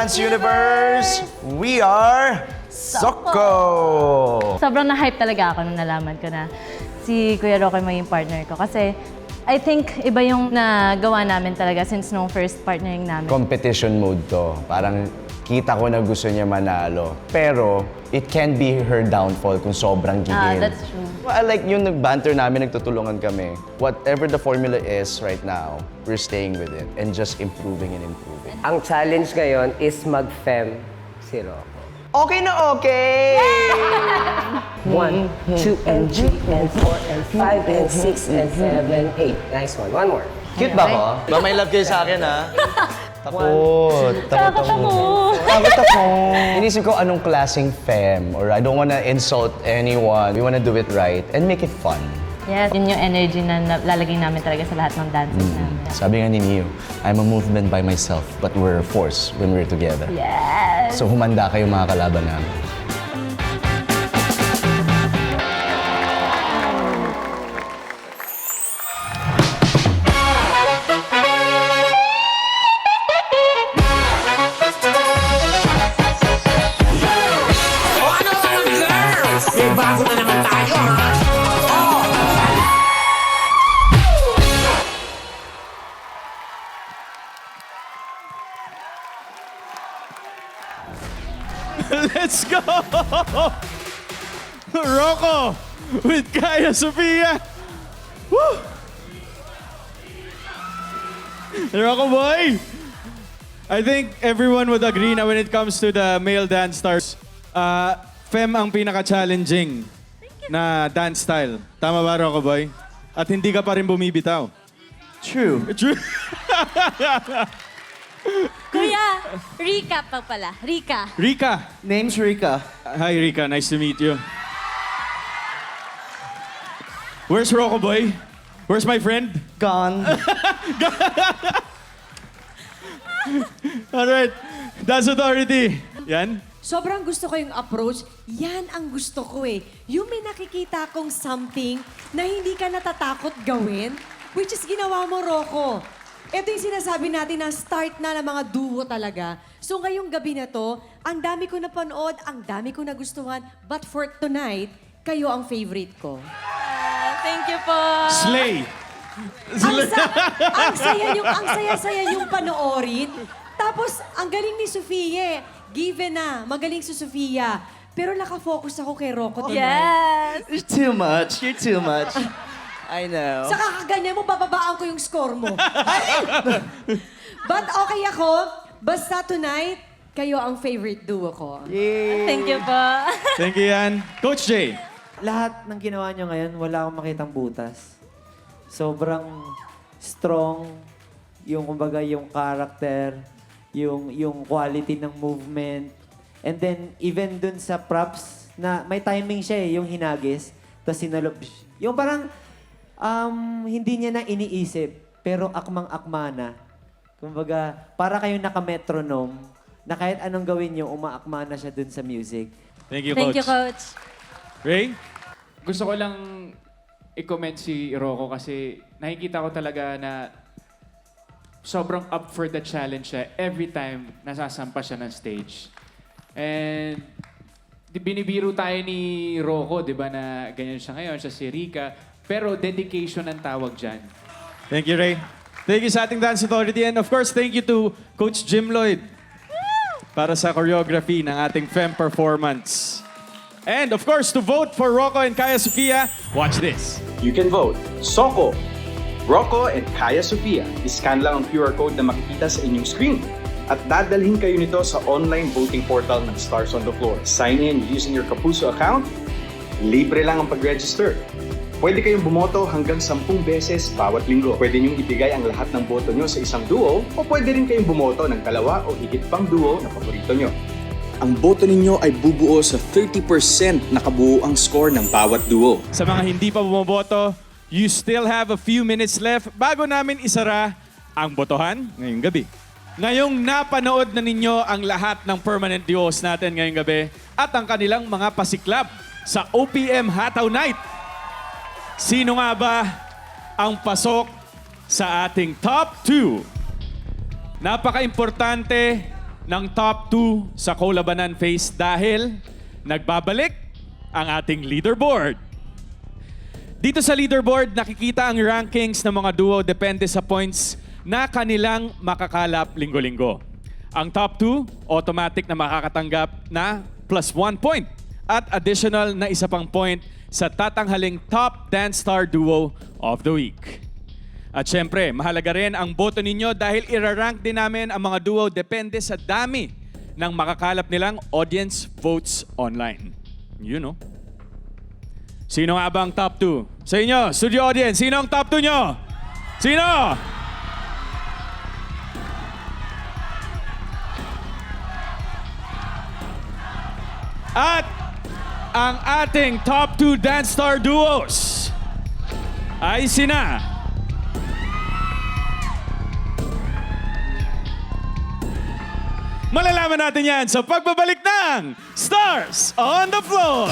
Dance Universe, we are Soko! Sobrang na-hype talaga ako nung nalaman ko na si Kuya Roque maging partner ko. Kasi I think iba yung nagawa namin talaga since nung first partnering namin. Competition mode to. Parang kita ko na gusto niya manalo. Pero it can be her downfall kung sobrang gigil. That's true. I like yung nag-banter namin, nagtutulungan kami. Whatever the formula is right now, we're staying with it and just improving and improving. Ang challenge ngayon is mag-fem si Rocco. Okay na okay! 1, 2, and 3, and 4, and 5, and 6, and 7, 8. Nice one. One more. Cute ba ako? Ba may love kayo sa akin, ha? Takot. Takot ako. Takot ako. Inisip ko anong klaseng femme or I don't wanna insult anyone. We wanna do it right and make it fun. Yes, yun yung energy na lalagay namin talaga sa lahat ng dances namin. Sabi nga ni Neo, I'm a movement by myself but we're a force when we're together. Yes! So humanda kayo mga kalaban namin. Let's go! Rocco with Kaya Sofia. Woo! Rocco boy! I think everyone would agree na when it comes to the male dance stars, fem ang pinaka-challenging na dance style. Tama ba, Rocco boy? At hindi ka pa rin bumibitaw. True. True. Kuya, Rika pa pala. Rika. Rika. Name's Rika. Hi, Rika. Nice to meet you. Where's Rocco boy? Where's my friend? Gone. All right. Dance Authority. Yan. Sobrang gusto ko yung approach. Yan ang gusto ko eh. Yung may nakikita kong something na hindi ka natatakot gawin, which is ginawa mo, Rocco. Ito yung sinasabi natin na start na ng mga duo talaga. So ngayong gabi na to, ang dami ko napanood, ang dami ko nagustuhan, but for tonight, kayo ang favorite ko. Thank you po. Slay. Ang saya-saya yung panoorin. Tapos, ang galing ni Sofia. Given na, magaling si Sofia. Pero nakafocus ako kay Rocco tonight. Yes. You're too much. You're too much. I know. Sa kakaganyan mo, bababaan ko yung score mo. But okay ako. Basta tonight, kayo ang favorite duo ko. Thank you po. Thank you, Yan. Coach Jay. Lahat ng ginawa nyo ngayon, wala akong makitang butas. Sobrang strong yung, kumbaga, yung character, yung quality ng movement. And then, even dun sa props, na may timing siya eh, yung hinagis, tapos sinalob. Yung parang, hindi niya na iniisip, pero akmang-akma na. Kumbaga, para kayong naka-metronome, na kahit anong gawin niyo, umaakma na siya dun sa music. Thank you, Thank Coach. you, Coach. Ray? Gusto ko lang i-comment si Rocco kasi nakikita ko talaga na sobrang up for the challenge siya every time nasasampa siya ng stage. And binibiro tayo ni Rocco, di ba, na ganyan siya ngayon, siya si Rika. Pero dedication ang tawag dyan. Thank you, Ray. Thank you sa ating Dance Authority. And of course, thank you to Coach Jim Lloyd para sa choreography ng ating FEM performance. And of course, to vote for Rocco and Kaya Sofia, watch this. You can vote Soko, Rocco, and Kaya Sofia. I-scan lang ang QR code na makikita sa inyong screen. At dadalhin kayo nito sa online voting portal ng Stars on the Floor. Sign in using your Kapuso account. Libre lang ang pag-register. Pwede kayong bumoto hanggang 10 beses bawat linggo. Pwede niyong ibigay ang lahat ng boto niyo sa isang duo o pwede rin kayong bumoto ng 2 o higit pang duo na paborito niyo. Ang boto ninyo ay bubuo sa 30% na kabuuang score ng bawat duo. Sa mga hindi pa bumoboto, you still have a few minutes left bago namin isara ang botohan ngayong gabi. Ngayong napanood na ninyo ang lahat ng permanent duos natin ngayong gabi at ang kanilang mga pasiklab sa OPM Hataw Night. Sino nga ba ang pasok sa ating top 2? Napaka-importante ng top 2 sa Kolabanan phase dahil nagbabalik ang ating leaderboard. Dito sa leaderboard, nakikita ang rankings ng mga duo depende sa points na kanilang makakalap linggo-linggo. Ang top 2, automatic na makakatanggap na +1 point at additional na isa pang point sa tatanghaling Top Dance Star Duo of the Week. At syempre, mahalaga rin ang boto ninyo dahil irarank din namin ang mga duo depende sa dami ng makakalap nilang audience votes online. You know. Sino nga ba ang top 2? Sa inyo, studio audience, sino ang top 2 nyo? Sino? At ang ating top 2 Dance Star Duos ay sina malalaman natin yan sa pagbabalik ng Stars on the Floor!